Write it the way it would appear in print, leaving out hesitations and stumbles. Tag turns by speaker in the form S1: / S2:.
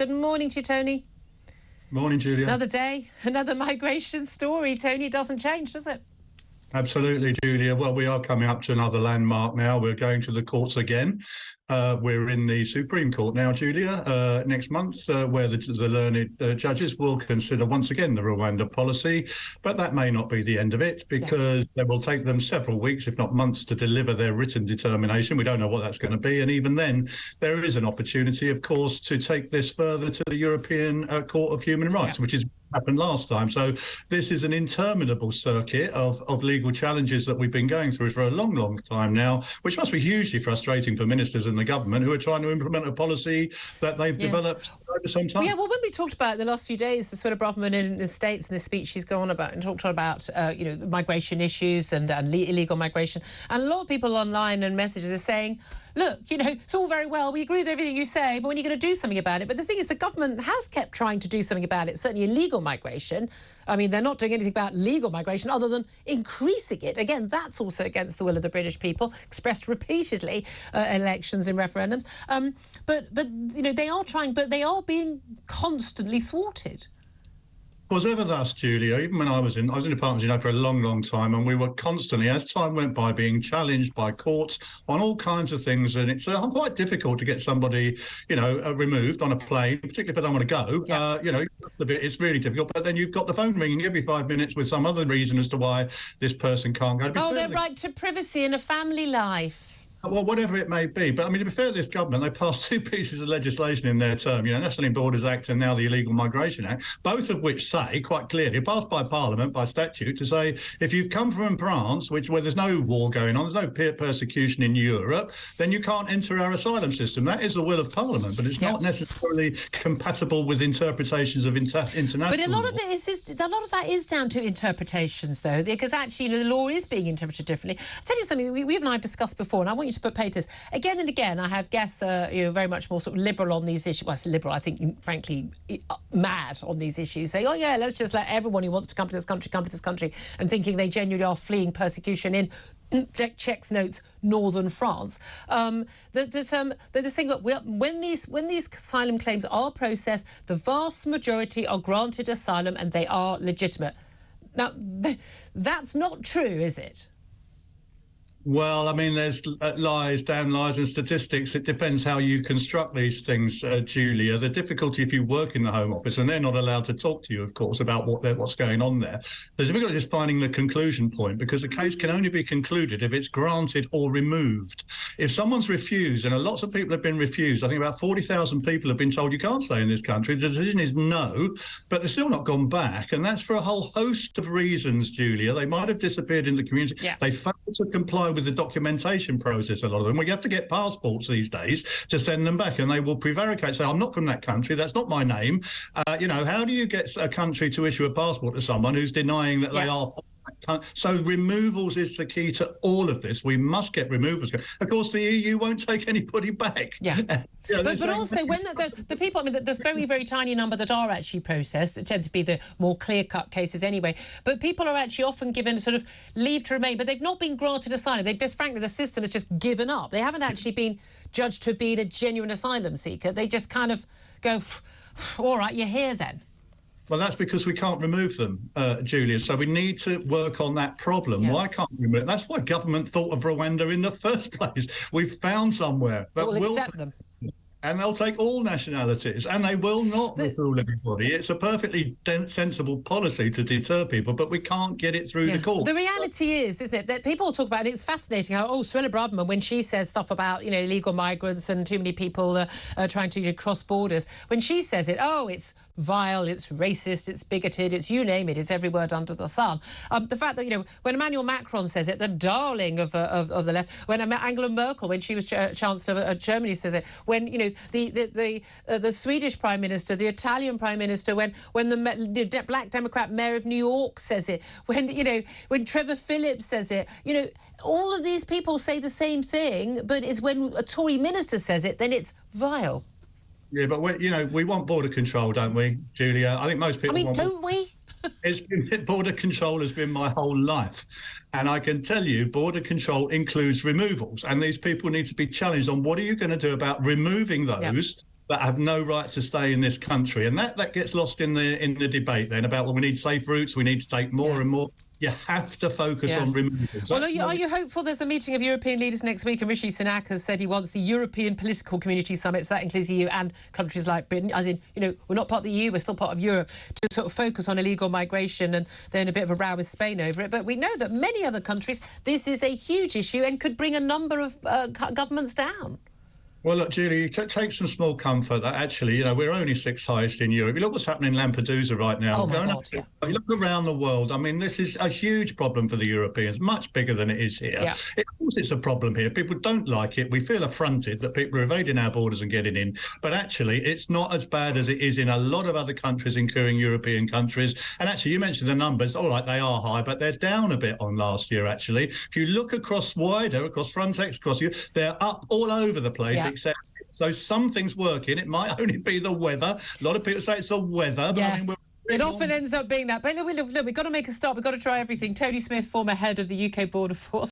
S1: Good morning to you, Tony.
S2: Morning, Julia.
S1: Another day, another migration story. Tony, it doesn't change, does it?
S2: Absolutely, Julia. Well, we are coming up to another landmark now. We're going to the courts again. We're in the Supreme Court now, Julia, next month, where the learned judges will consider once again the Rwanda policy. But that may not be the end of it, because it will take them several weeks, if not months, to deliver their written determination. We don't know what that's going to be. And even then, there is an opportunity, of course, to take this further to the European Court of Human Rights, which is happened last time. So this is an interminable circuit of legal challenges that we've been going through for a long, long time now, which must be hugely frustrating for ministers and the government who are trying to implement a policy that they've developed over some time.
S1: Well, when we talked about the last few days, Suella Braverman in the States, in the speech she's gone about and talked about, migration issues and illegal migration, and a lot of people online and messages are saying, look, it's all very well, we agree with everything you say, but when are you going to do something about it? But the thing is, the government has kept trying to do something about it, certainly illegal migration. I mean, they're not doing anything about legal migration other than increasing it. Again, that's also against the will of the British people, expressed repeatedly, elections and referendums. But they are trying, but they are being constantly thwarted.
S2: Was ever thus, Julia. Even when I was in departments, for a long, long time, and we were constantly, as time went by, being challenged by courts on all kinds of things. And it's quite difficult to get somebody, removed on a plane, particularly if they don't want to go. It's really difficult. But then you've got the phone ringing every 5 minutes with some other reason as to why this person can't go.
S1: Their right to privacy and a family life.
S2: Well, whatever it may be. But, I mean, to be fair to this government, they passed two pieces of legislation in their term, National Borders Act and now the Illegal Migration Act, both of which say quite clearly, passed by Parliament, by statute, to say if you've come from France, where there's no war going on, there's no peer persecution in Europe, then you can't enter our asylum system. That is the will of Parliament, but it's not necessarily compatible with interpretations of international law.
S1: But a lot of that is down to interpretations, though, because actually the law is being interpreted differently. I'll tell you something we and I have discussed before, and I want you to put papers again and again. I have guests very much more sort of liberal on these issues. Well, I say liberal, I think, frankly, mad on these issues, saying, let's just let everyone who wants to come to this country, and thinking they genuinely are fleeing persecution in checks notes northern France. The thing that when these asylum claims are processed, the vast majority are granted asylum and they are legitimate. Now, that's not true, is it?
S2: Well, I mean, there's lies, damn lies and statistics. It depends how you construct these things, Julia. The difficulty if you work in the Home Office, and they're not allowed to talk to you, of course, about what's going on there. The difficulty is finding the conclusion point, because the case can only be concluded if it's granted or removed. If someone's refused, and lots of people have been refused, I think about 40,000 people have been told you can't stay in this country. The decision is no, but they're still not gone back. And that's for a whole host of reasons, Julia. They might have disappeared in the community. Yeah. They failed to comply with the documentation process, a lot of them. We have to get passports these days to send them back, and they will prevaricate, say, I'm not from that country, that's not my name. How do you get a country to issue a passport to someone who's denying that they are? So removals is the key to all of this. We must get removals. Of course, the EU won't take anybody back.
S1: But also, when the people, there's very, very tiny number that are actually processed, that tend to be the more clear-cut cases anyway, but people are actually often given sort of leave to remain, but they've not been granted asylum. Frankly, the system has just given up. They haven't actually been judged to have been a genuine asylum seeker. They just kind of go, all right, you're here then.
S2: Well, that's because we can't remove them, Julia. So we need to work on that problem. Why can't we remove? That's why government thought of Rwanda in the first place. We've found somewhere that
S1: will accept them.
S2: And they'll take all nationalities, and they will not rule everybody. It's a perfectly sensible policy to deter people, but we can't get it through the court.
S1: The reality is, isn't it, that people talk about it. It's fascinating how, Suella Braverman, when she says stuff about, illegal migrants and too many people trying to cross borders, when she says it, it's vile, it's racist, it's bigoted, it's you name it, it's every word under the sun. The fact that, when Emmanuel Macron says it, the darling of the left, when Angela Merkel, when she was Chancellor of Germany, says it, when, the Swedish Prime Minister, the Italian Prime Minister, when the Black Democrat Mayor of New York says it, when Trevor Phillips says it, all of these people say the same thing, but it's when a Tory minister says it, then it's vile.
S2: Yeah, but we want border control, don't we, Julia? I think most people want...
S1: don't we?
S2: Border control has been my whole life. And I can tell you, border control includes removals. And these people need to be challenged on what are you going to do about removing those that have no right to stay in this country, and that gets lost in the debate then about, well, we need safe routes, we need to take more and more. You have to focus on removals.
S1: Well, are you hopeful? There's a meeting of European leaders next week, and Rishi Sunak has said he wants the European Political Community Summit, so that includes the EU and countries like Britain, as in, you know, we're not part of the EU, we're still part of Europe, to sort of focus on illegal migration, and then a bit of a row with Spain over it. But we know that many other countries, this is a huge issue and could bring a number of governments down.
S2: Well, look, Julie, take some small comfort that actually, you know, we're only 6th highest in Europe. You look what's happening in Lampedusa right now.
S1: Oh, my God,
S2: You look around the world. I mean, this is a huge problem for the Europeans, much bigger than it is here.
S1: Yeah.
S2: Of course, it's a problem here. People don't like it. We feel affronted that people are evading our borders and getting in. But actually, it's not as bad as it is in a lot of other countries, including European countries. And actually, you mentioned the numbers. All right, they are high, but they're down a bit on last year, actually. If you look across Frontex, across you, they're up all over the place. Except, so something's working. It might only be the weather. A lot of people say it's the weather, but I mean,
S1: it often ends up being that. But look, we've got to make a start. We've got to try everything. Tony Smith, former head of the UK Border Force.